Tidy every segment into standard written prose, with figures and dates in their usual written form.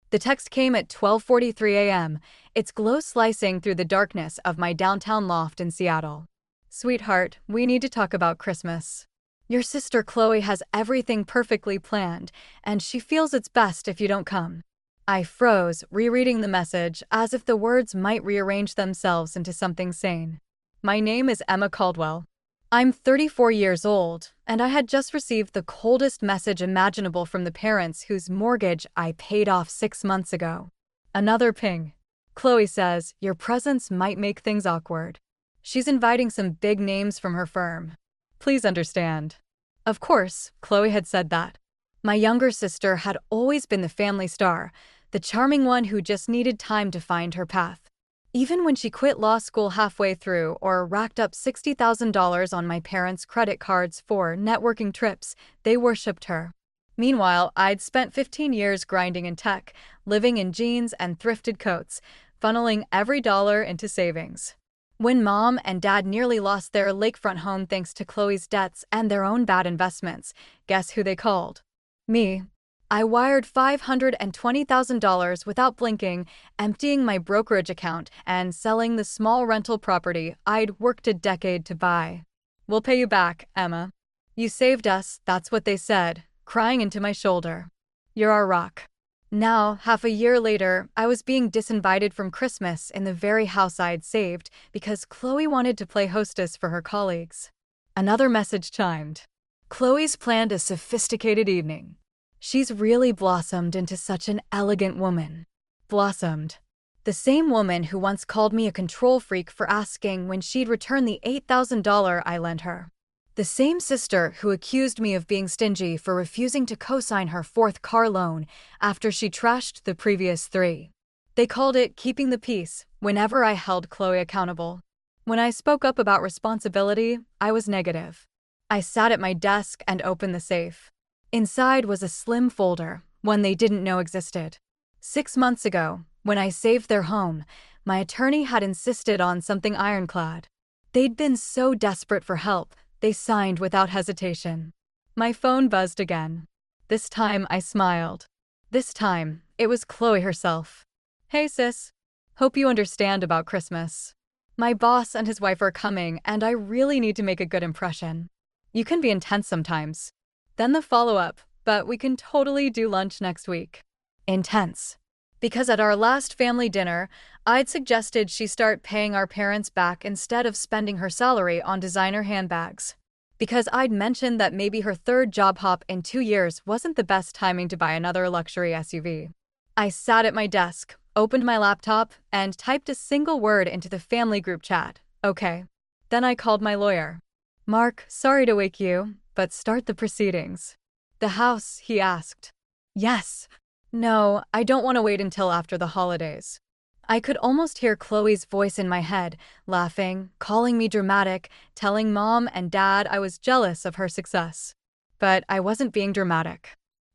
The text came at 12:43 a.m., its glow slicing through the darkness of my downtown loft in Seattle. Sweetheart, we need to talk about Christmas. Your sister Chloe has everything perfectly planned, and she feels it's best if you don't come. I froze, rereading the message, as if the words might rearrange themselves into something sane. My name is Emma Caldwell. I'm 34 years old, and I had just received the coldest message imaginable from the parents whose mortgage I paid off 6 months ago. Another ping. Chloe says, your presence might make things awkward. She's inviting some big names from her firm. Please understand. Of course, Chloe had said that. My younger sister had always been the family star, the charming one who just needed time to find her path. Even when she quit law school halfway through or racked up $60,000 on my parents' credit cards for networking trips, they worshipped her. Meanwhile, I'd spent 15 years grinding in tech, living in jeans and thrifted coats, funneling every dollar into savings. When Mom and Dad nearly lost their lakefront home thanks to Chloe's debts and their own bad investments, guess who they called? Me. I wired $520,000 without blinking, emptying my brokerage account and selling the small rental property I'd worked a decade to buy. We'll pay you back, Emma. You saved us, that's what they said, crying into my shoulder. You're our rock. Now, half a year later, I was being disinvited from Christmas in the very house I'd saved because Chloe wanted to play hostess for her colleagues. Another message chimed. Chloe's planned a sophisticated evening. She's really blossomed into such an elegant woman. Blossomed. The same woman who once called me a control freak for asking when she'd return the $8,000 I lent her. The same sister who accused me of being stingy for refusing to co-sign her fourth car loan after she trashed the previous 3. They called it keeping the peace whenever I held Chloe accountable. When I spoke up about responsibility, I was negative. I sat at my desk and opened the safe. Inside was a slim folder, one they didn't know existed. 6 months ago, when I saved their home, my attorney had insisted on something ironclad. They'd been so desperate for help, they signed without hesitation. My phone buzzed again. This time I smiled. This time, it was Chloe herself. Hey sis. Hope you understand about Christmas. My boss and his wife are coming, and I really need to make a good impression. You can be intense sometimes. Then the follow-up, but we can totally do lunch next week. Intense. Because at our last family dinner, I'd suggested she start paying our parents back instead of spending her salary on designer handbags. Because I'd mentioned that maybe her third job hop in 2 years wasn't the best timing to buy another luxury SUV. I sat at my desk, opened my laptop, and typed a single word into the family group chat. Okay. Then I called my lawyer. Mark, sorry to wake you, but start the proceedings. The house, he asked. Yes. No, I don't want to wait until after the holidays. I could almost hear Chloe's voice in my head, laughing, calling me dramatic, telling Mom and Dad I was jealous of her success. But I wasn't being dramatic.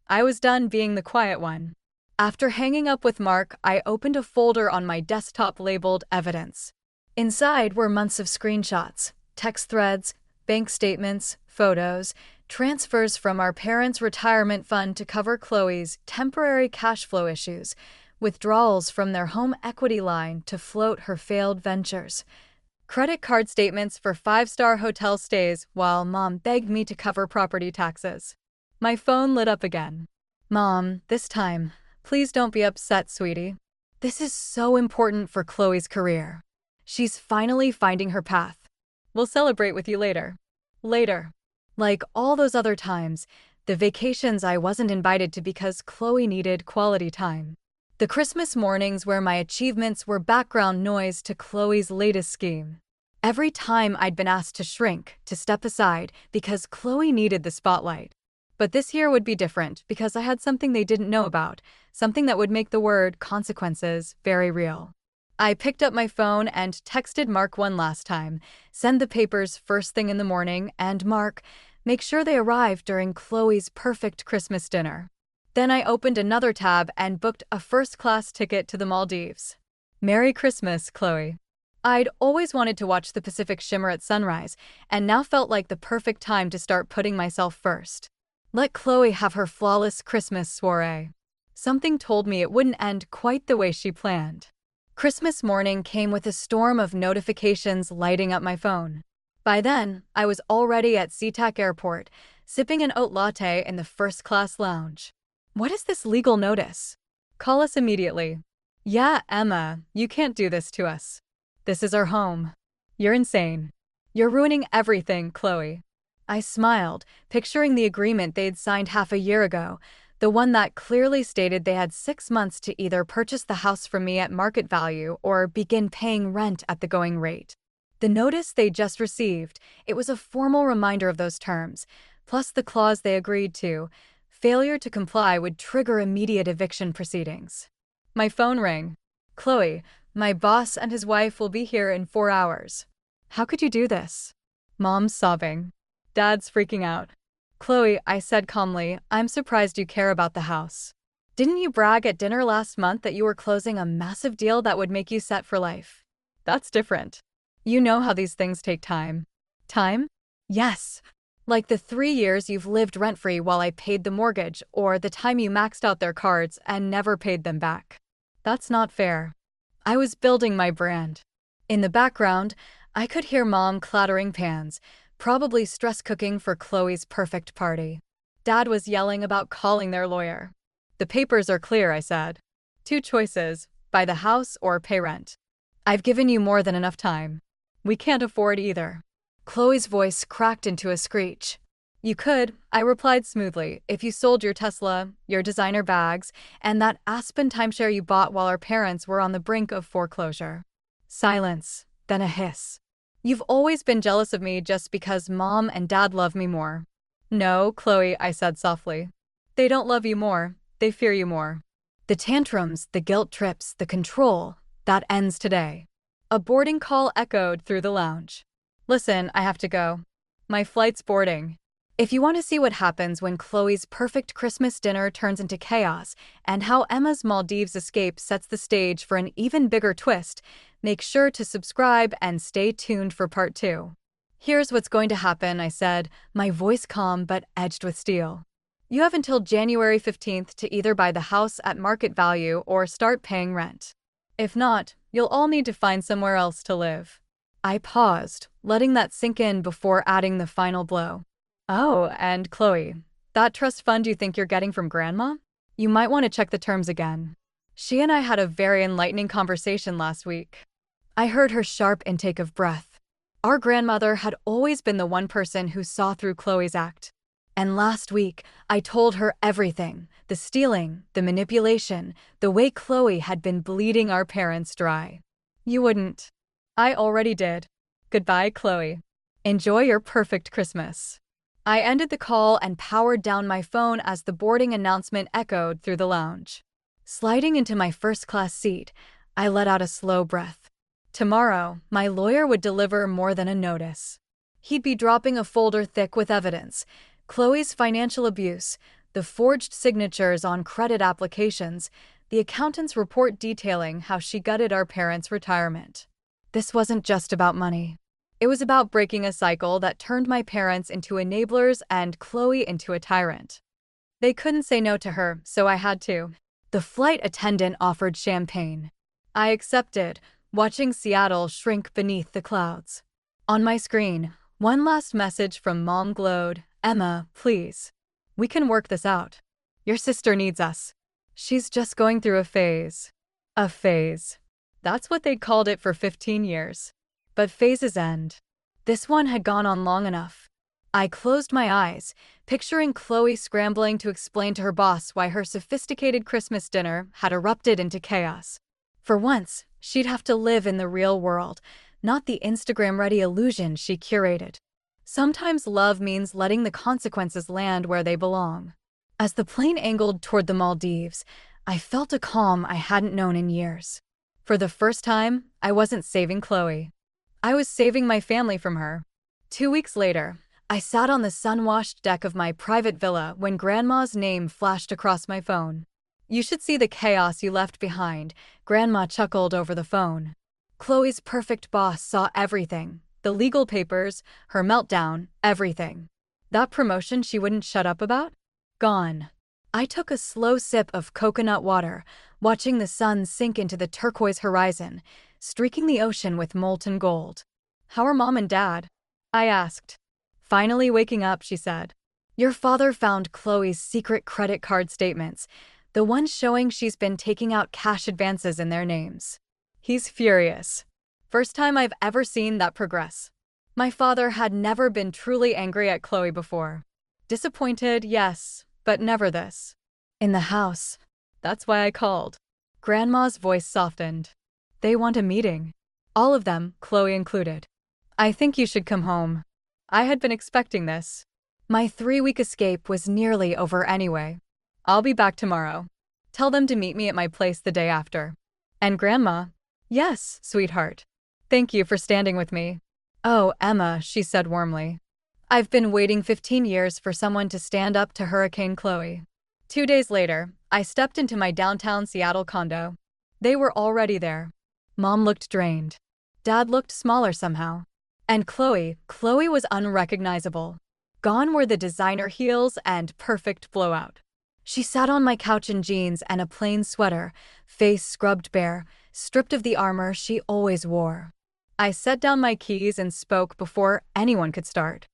I was done being the quiet one. After hanging up with Mark, I opened a folder on my desktop labeled Evidence. Inside were months of screenshots, text threads, bank statements, photos, transfers from our parents' retirement fund to cover Chloe's temporary cash flow issues, withdrawals from their home equity line to float her failed ventures, credit card statements for 5-star hotel stays while Mom begged me to cover property taxes. My phone lit up again. Mom, this time, please don't be upset, sweetie. This is so important for Chloe's career. She's finally finding her path. We'll celebrate with you later. Later. Like all those other times, the vacations I wasn't invited to because Chloe needed quality time. The Christmas mornings where my achievements were background noise to Chloe's latest scheme. Every time I'd been asked to shrink, to step aside, because Chloe needed the spotlight. But this year would be different because I had something they didn't know about, something that would make the word consequences very real. I picked up my phone and texted Mark one last time, send the papers first thing in the morning, and Mark, make sure they arrive during Chloe's perfect Christmas dinner. Then I opened another tab and booked a first-class ticket to the Maldives. Merry Christmas, Chloe. I'd always wanted to watch the Pacific shimmer at sunrise, and now felt like the perfect time to start putting myself first. Let Chloe have her flawless Christmas soiree. something told me it wouldn't end quite the way she planned. Christmas morning came with a storm of notifications lighting up my phone. By then, I was already at SeaTac Airport, sipping an oat latte in the first-class lounge. What is this legal notice? Call us immediately. Yeah, Emma, you can't do this to us. This is our home. You're insane. You're ruining everything, Chloe. I smiled, picturing the agreement they'd signed half a year ago, the one that clearly stated they had 6 months to either purchase the house from me at market value or begin paying rent at the going rate. The notice they just received, it was a formal reminder of those terms, plus the clause they agreed to. Failure to comply would trigger immediate eviction proceedings. My phone rang. Chloe, my boss and his wife will be here in 4 hours. How could you do this? Mom's sobbing. Dad's freaking out. Chloe, I said calmly, I'm surprised you care about the house. Didn't you brag at dinner last month that you were closing a massive deal that would make you set for life? That's different. You know how these things take time. Time? Yes. Like the 3 years you've lived rent-free while I paid the mortgage, or the time you maxed out their cards and never paid them back. That's not fair. I was building my brand. In the background, I could hear Mom clattering pans, probably stress cooking for Chloe's perfect party. Dad was yelling about calling their lawyer. The papers are clear, I said. 2 choices, buy the house or pay rent. I've given you more than enough time. We can't afford either. Chloe's voice cracked into a screech. You could, I replied smoothly, if you sold your Tesla, your designer bags, and that Aspen timeshare you bought while our parents were on the brink of foreclosure. Silence, then a hiss. You've always been jealous of me just because Mom and Dad love me more. No, Chloe, I said softly. They don't love you more, they fear you more. The tantrums, the guilt trips, the control, that ends today. A boarding call echoed through the lounge. Listen, I have to go. My flight's boarding. If you want to see what happens when Chloe's perfect Christmas dinner turns into chaos and how Emma's Maldives escape sets the stage for an even bigger twist, make sure to subscribe and stay tuned for part 2. Here's what's going to happen, I said, my voice calm but edged with steel. You have until January 15th to either buy the house at market value or start paying rent. If not, you'll all need to find somewhere else to live. I paused, letting that sink in before adding the final blow. Oh, and Chloe, that trust fund you think you're getting from Grandma? You might want to check the terms again. She and I had a very enlightening conversation last week. I heard her sharp intake of breath. Our grandmother had always been the one person who saw through Chloe's act. And last week, I told her everything, the stealing, the manipulation, the way Chloe had been bleeding our parents dry. You wouldn't. I already did. Goodbye, Chloe. Enjoy your perfect Christmas. I ended the call and powered down my phone as the boarding announcement echoed through the lounge. Sliding into my first-class seat, I let out a slow breath. Tomorrow, my lawyer would deliver more than a notice. He'd be dropping a folder thick with evidence, Chloe's financial abuse, the forged signatures on credit applications, the accountant's report detailing how she gutted our parents' retirement. This wasn't just about money. It was about breaking a cycle that turned my parents into enablers and Chloe into a tyrant. They couldn't say no to her, so I had to. The flight attendant offered champagne. I accepted, watching Seattle shrink beneath the clouds. On my screen, one last message from Mom glowed. Emma, please. We can work this out. Your sister needs us. She's just going through a phase. A phase. That's what they called it for 15 years. But phases end. This one had gone on long enough. I closed my eyes, picturing Chloe scrambling to explain to her boss why her sophisticated Christmas dinner had erupted into chaos. For once, she'd have to live in the real world, not the Instagram-ready illusion she curated. Sometimes love means letting the consequences land where they belong. As the plane angled toward the Maldives, I felt a calm I hadn't known in years. For the first time, I wasn't saving Chloe. I was saving my family from her. 2 weeks later, I sat on the sun-washed deck of my private villa when Grandma's name flashed across my phone. You should see the chaos you left behind, Grandma chuckled over the phone. Chloe's perfect boss saw everything. The legal papers, her meltdown, everything. That promotion she wouldn't shut up about? Gone. I took a slow sip of coconut water, watching the sun sink into the turquoise horizon, streaking the ocean with molten gold. "How are Mom and Dad?" I asked. "Finally waking up," she said. "Your father found Chloe's secret credit card statements, the ones showing she's been taking out cash advances in their names. He's furious. First time I've ever seen that progress." My father had never been truly angry at Chloe before. Disappointed, yes, but never this. "In the house. That's why I called." Grandma's voice softened. "They want a meeting. All of them, Chloe included. I think you should come home." I had been expecting this. My 3-week escape was nearly over anyway. "I'll be back tomorrow. Tell them to meet me at my place the day after." "And Grandma?" "Yes, sweetheart. Thank you for standing with me." "Oh, Emma," she said warmly. "I've been waiting 15 years for someone to stand up to Hurricane Chloe." 2 days later, I stepped into my downtown Seattle condo. They were already there. Mom looked drained. Dad looked smaller somehow. And Chloe was unrecognizable. Gone were the designer heels and perfect blowout. She sat on my couch in jeans and a plain sweater, face scrubbed bare, stripped of the armor she always wore. I set down my keys and spoke before anyone could start.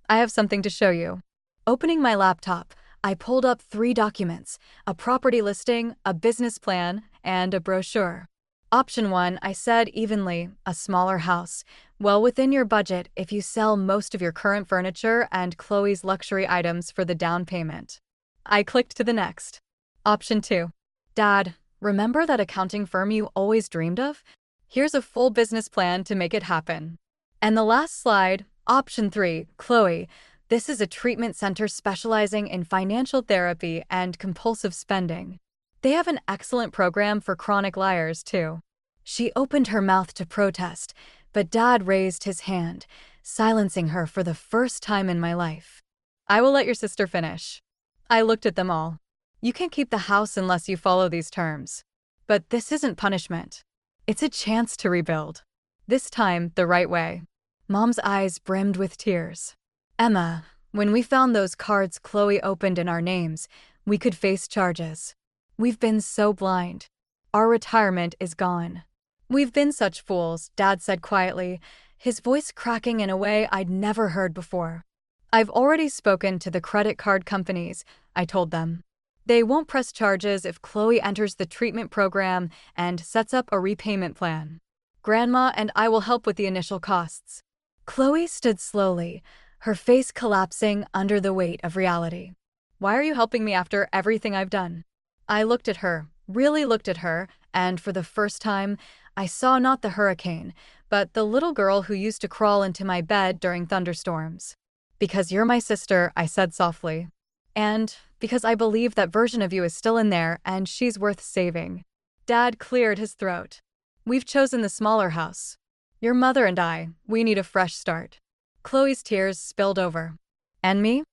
"I have something to show you." Opening my laptop, I pulled up 3 documents: a property listing, a business plan, and a brochure. "Option 1, I said evenly, a smaller house, well within your budget if you sell most of your current furniture and Chloe's luxury items for the down payment." I clicked to the next. "Option 2. Dad, remember that accounting firm you always dreamed of? Here's a full business plan to make it happen." And the last slide, Option 3, Chloe, this is a treatment center specializing in financial therapy and compulsive spending. They have an excellent program for chronic liars, too. She opened her mouth to protest, but Dad raised his hand, silencing her for the first time in my life. "I will let your sister finish." I looked at them all. "You can't keep the house unless you follow these terms. But this isn't punishment. It's a chance to rebuild. This time, the right way." Mom's eyes brimmed with tears. "Emma, when we found those cards Chloe opened in our names, we could face charges. We've been so blind. Our retirement is gone." "We've been such fools," Dad said quietly, his voice cracking in a way I'd never heard before. "I've already spoken to the credit card companies," I told them. "They won't press charges if Chloe enters the treatment program and sets up a repayment plan. Grandma and I will help with the initial costs." Chloe stood slowly, her face collapsing under the weight of reality. "Why are you helping me after everything I've done?" I looked at her, really looked at her, and for the first time, I saw not the hurricane, but the little girl who used to crawl into my bed during thunderstorms. "Because you're my sister," I said softly. "And because I believe that version of you is still in there and she's worth saving." Dad cleared his throat. "We've chosen the smaller house. Your mother and I, we need a fresh start." Chloe's tears spilled over. "And me?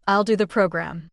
I'll do the program.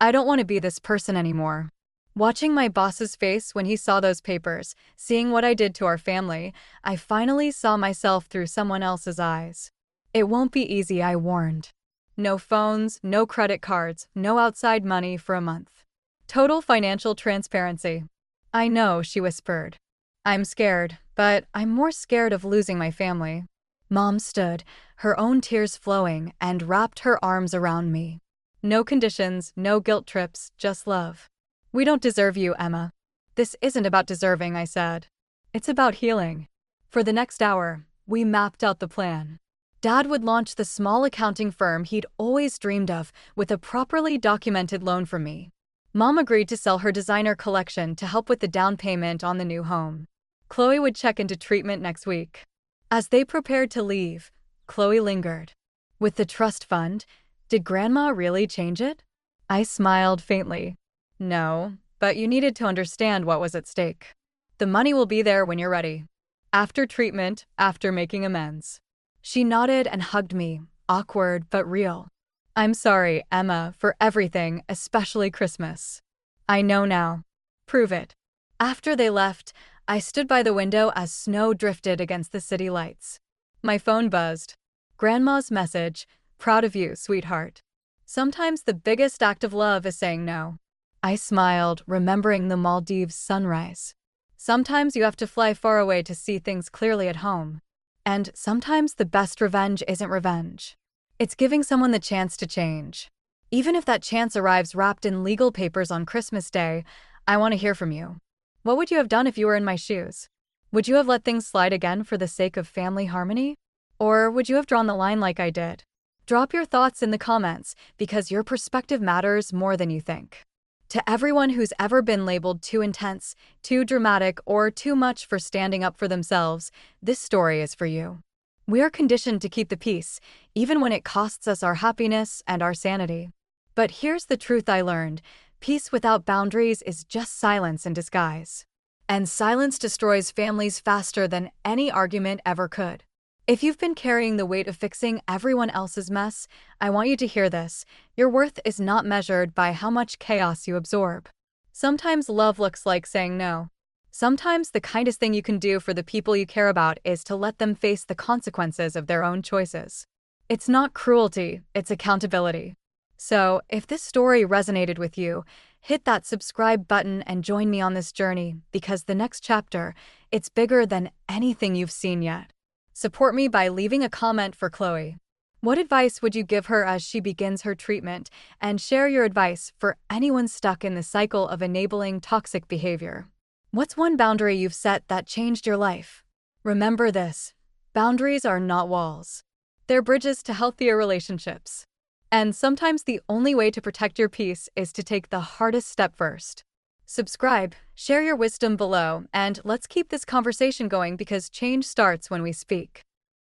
I don't want to be this person anymore." Watching my boss's face when he saw those papers, seeing what I did to our family, I finally saw myself through someone else's eyes. "It won't be easy," I warned. "No phones, no credit cards, no outside money for a month. Total financial transparency." "I know," she whispered. "I'm scared, but I'm more scared of losing my family." Mom stood, her own tears flowing, and wrapped her arms around me. "No conditions, no guilt trips, just love. We don't deserve you, Emma." "This isn't about deserving," I said. "It's about healing." For the next hour, we mapped out the plan. Dad would launch the small accounting firm he'd always dreamed of with a properly documented loan from me. Mom agreed to sell her designer collection to help with the down payment on the new home. Chloe would check into treatment next week. As they prepared to leave, Chloe lingered. "With the trust fund, did Grandma really change it?" I smiled faintly. "No, but you needed to understand what was at stake. The money will be there when you're ready. After treatment, after making amends." She nodded and hugged me, awkward but real. "I'm sorry, Emma, for everything, especially Christmas." "I know now." "Prove it." After they left, I stood by the window as snow drifted against the city lights. My phone buzzed. Grandma's message, "Proud of you, sweetheart. Sometimes the biggest act of love is saying no." I smiled, remembering the Maldives sunrise. Sometimes you have to fly far away to see things clearly at home. And sometimes the best revenge isn't revenge. It's giving someone the chance to change. Even if that chance arrives wrapped in legal papers on Christmas Day, I want to hear from you. What would you have done if you were in my shoes? Would you have let things slide again for the sake of family harmony? Or would you have drawn the line like I did? Drop your thoughts in the comments because your perspective matters more than you think. To everyone who's ever been labeled too intense, too dramatic, or too much for standing up for themselves, this story is for you. We are conditioned to keep the peace, even when it costs us our happiness and our sanity. But here's the truth I learned: peace without boundaries is just silence in disguise. And silence destroys families faster than any argument ever could. If you've been carrying the weight of fixing everyone else's mess, I want you to hear this. Your worth is not measured by how much chaos you absorb. Sometimes love looks like saying no. Sometimes the kindest thing you can do for the people you care about is to let them face the consequences of their own choices. It's not cruelty, it's accountability. So, if this story resonated with you, hit that subscribe button and join me on this journey, because the next chapter, it's bigger than anything you've seen yet. Support me by leaving a comment for Chloe. What advice would you give her as she begins her treatment? And share your advice for anyone stuck in the cycle of enabling toxic behavior. What's one boundary you've set that changed your life? Remember this: boundaries are not walls. They're bridges to healthier relationships. And sometimes the only way to protect your peace is to take the hardest step first. Subscribe, share your wisdom below, and let's keep this conversation going because change starts when we speak.